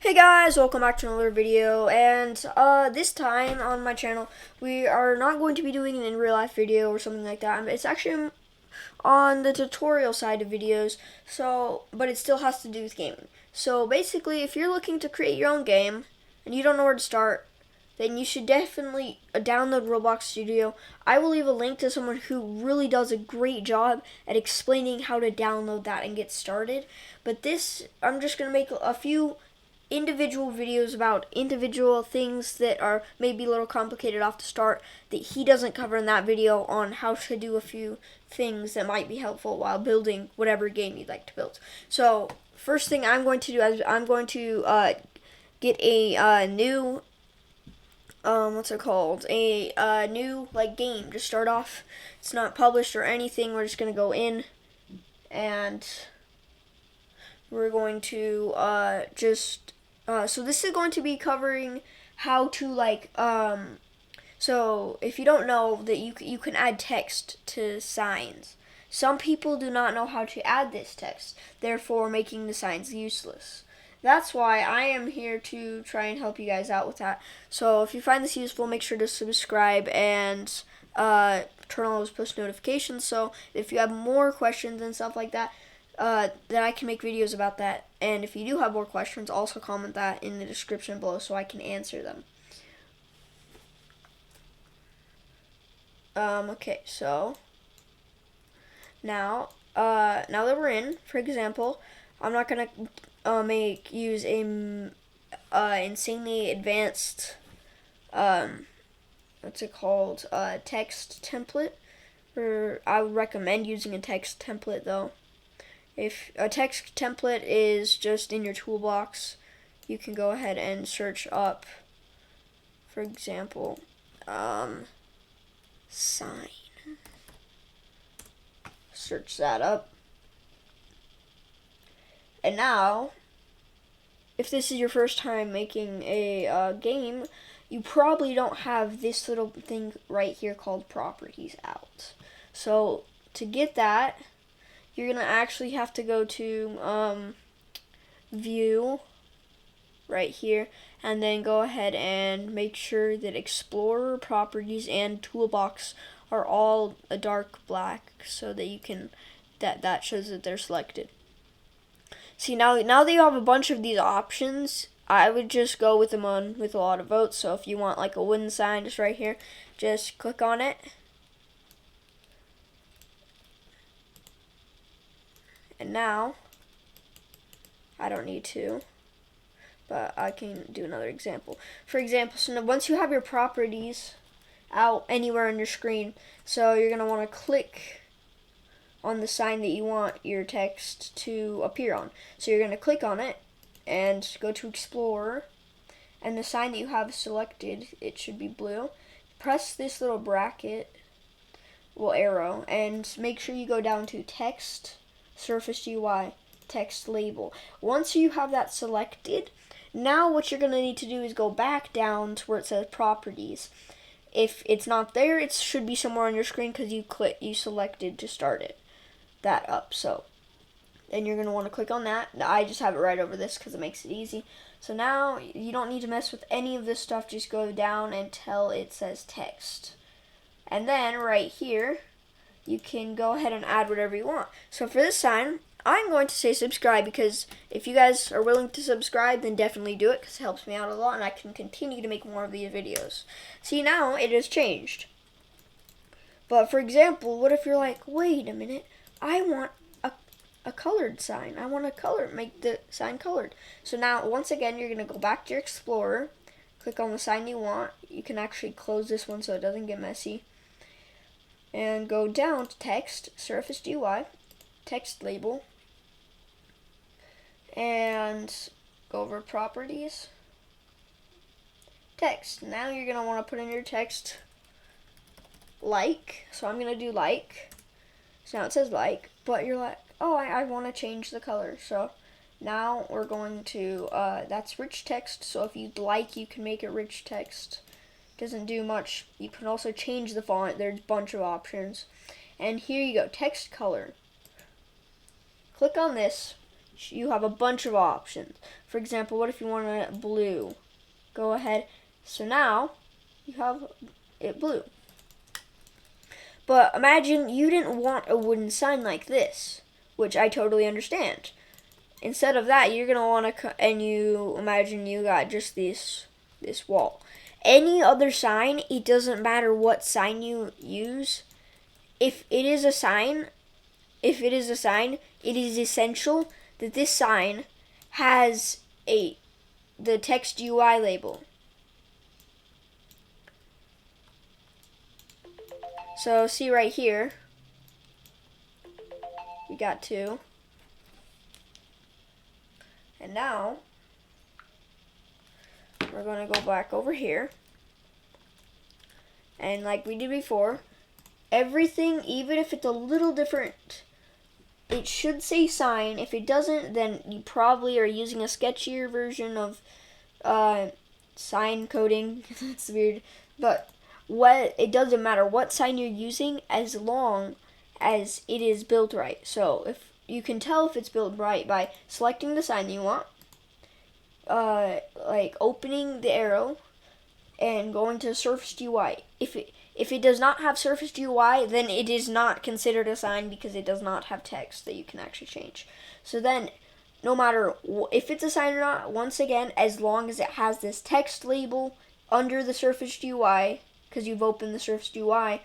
Hey guys, welcome back to another video, and this time on my channel we are not going to be doing an in real life video or something like that. It's actually on the tutorial side of videos, but it still has to do with gaming. So basically, if you're looking to create your own game and you don't know where to start, then you should definitely download Roblox Studio. I will leave a link to someone who really does a great job at explaining how to download that and get started. But I'm just going to make a few individual videos about individual things that are maybe a little complicated off the start that he doesn't cover in that video, on how to do a few things that might be helpful while building whatever game you'd like to build. So first thing I'm going to do is I'm going to get a new what's it called? A new game to start off. It's not published or anything. We're just gonna go in and we're going to so this is going to be covering how to so if you don't know that you can add text to signs. Some people do not know how to add this text, therefore making the signs useless. That's why I am here to try and help you guys out with that. So if you find this useful, make sure to subscribe and turn on those post notifications, so if you have more questions and stuff like that, then I can make videos about that. And if you do have more questions, also comment that in the description below so I can answer them. Okay, so now that we're in, for example, I'm not gonna use a insanely advanced what's it called, text template. Or I would recommend using a text template though. If a text template is just in your toolbox, you can go ahead and search up, for example, sign. Search that up. And now, if this is your first time making a game, you probably don't have this little thing right here called properties out. So to get that, you're gonna actually have to go to view right here, and then go ahead and make sure that Explorer, Properties, and Toolbox are all a dark black, so that you can that shows that they're selected. See, now that you have a bunch of these options, I would just go with them with a lot of votes. So if you want like a wooden sign just right here, just click on it. And now, I don't need to, but I can do another example. For example, so now once you have your properties out anywhere on your screen, so you're going to want to click on the sign that you want your text to appear on. So you're going to click on it and go to Explorer, and the sign that you have selected, it should be blue. Press this little bracket, arrow, and make sure you go down to Text, Surface GUI, Text Label. Once you have that selected, now what you're going to need to do is go back down to where it says Properties. If it's not there, it should be somewhere on your screen because you selected to start that up. So then you're going to want to click on that. I just have it right over this because it makes it easy. So now you don't need to mess with any of this stuff. Just go down until it says text. And then right here, you can go ahead and add whatever you want. So for this sign, I'm going to say subscribe, because if you guys are willing to subscribe, then definitely do it, because it helps me out a lot and I can continue to make more of these videos. See, now it has changed. But for example, what if you're like, wait a minute, I want a colored sign. I want to make the sign colored. So now, once again, you're going to go back to your Explorer, click on the sign you want. You can actually close this one so it doesn't get messy. And go down to Text, Surface GUI, Text Label, and go over Properties, Text. Now you're going to want to put in your text like. So I'm going to do like. So now it says like, but you're like, oh, I want to change the color. So now we're going to, that's rich text. So if you'd like, you can make it rich text. Doesn't do much. You can also change the font. There's a bunch of options. And here you go, text color. Click on this. you have a bunch of options. For example, what if you want it blue? Go ahead. So now you have it blue. But imagine you didn't want a wooden sign like this, which I totally understand. Instead of that, you're gonna want to, and you imagine you got just this wall. Any other sign, it doesn't matter what sign you use. If it is a sign, it is essential that this sign has the text UI label. So see right here, we got 2. And now we're going to go back over here. And like we did before, everything, even if it's a little different, it should say sign. If it doesn't, then you probably are using a sketchier version of sign coding. It's weird. But it doesn't matter what sign you're using as long as it is built right. So if you can tell if it's built right by selecting the sign you want, like opening the arrow and going to Surface UI. If it does not have Surface UI, then it is not considered a sign because it does not have text that you can actually change. So then, no matter if it's a sign or not, once again, as long as it has this text label under the Surface UI, because you've opened the Surface UI,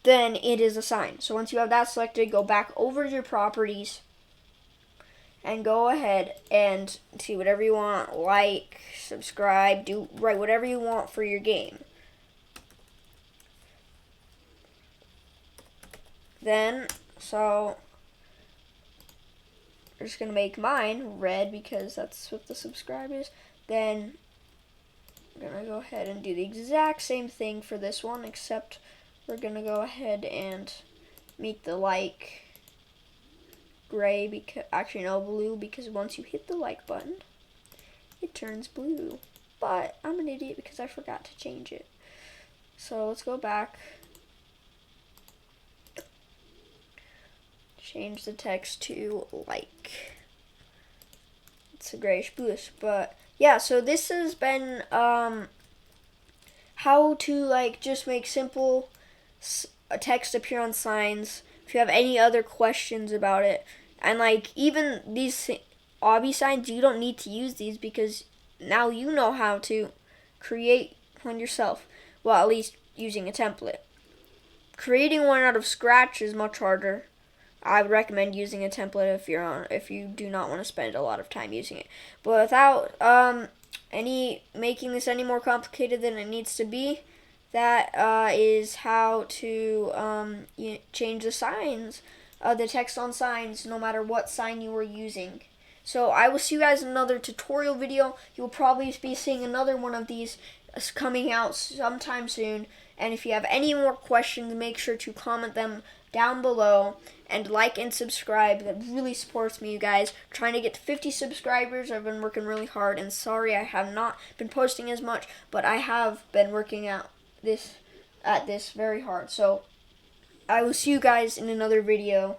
then it is a sign. So once you have that selected, go back over to your properties and go ahead and see whatever you want, like, subscribe, write whatever you want for your game. Then, so I'm just gonna make mine red because that's what the subscribe is. Then I'm gonna go ahead and do the exact same thing for this one, except we're gonna go ahead and make the like gray, because actually no, blue, because once you hit the like button it turns blue. But I'm an idiot because I forgot to change it. So let's go back, change the text to like. It's a grayish bluish. But yeah, so this has been how to like just make simple text appear on signs. If you have any other questions about it, and like even these obby signs, you don't need to use these because now you know how to create one yourself. Well, at least using a template. Creating one out of scratch is much harder. I would recommend using a template if you do not want to spend a lot of time using it. But without making this any more complicated than it needs to be, that is how to change the signs, the text on signs, no matter what sign you were using. So I will see you guys in another tutorial video. You will probably be seeing another one of these coming out sometime soon. And if you have any more questions, make sure to comment them down below and like and subscribe. That really supports me, you guys. Trying to get to 50 subscribers. I've been working really hard, and sorry I have not been posting as much, but I have been working at this very hard. So I will see you guys in another video.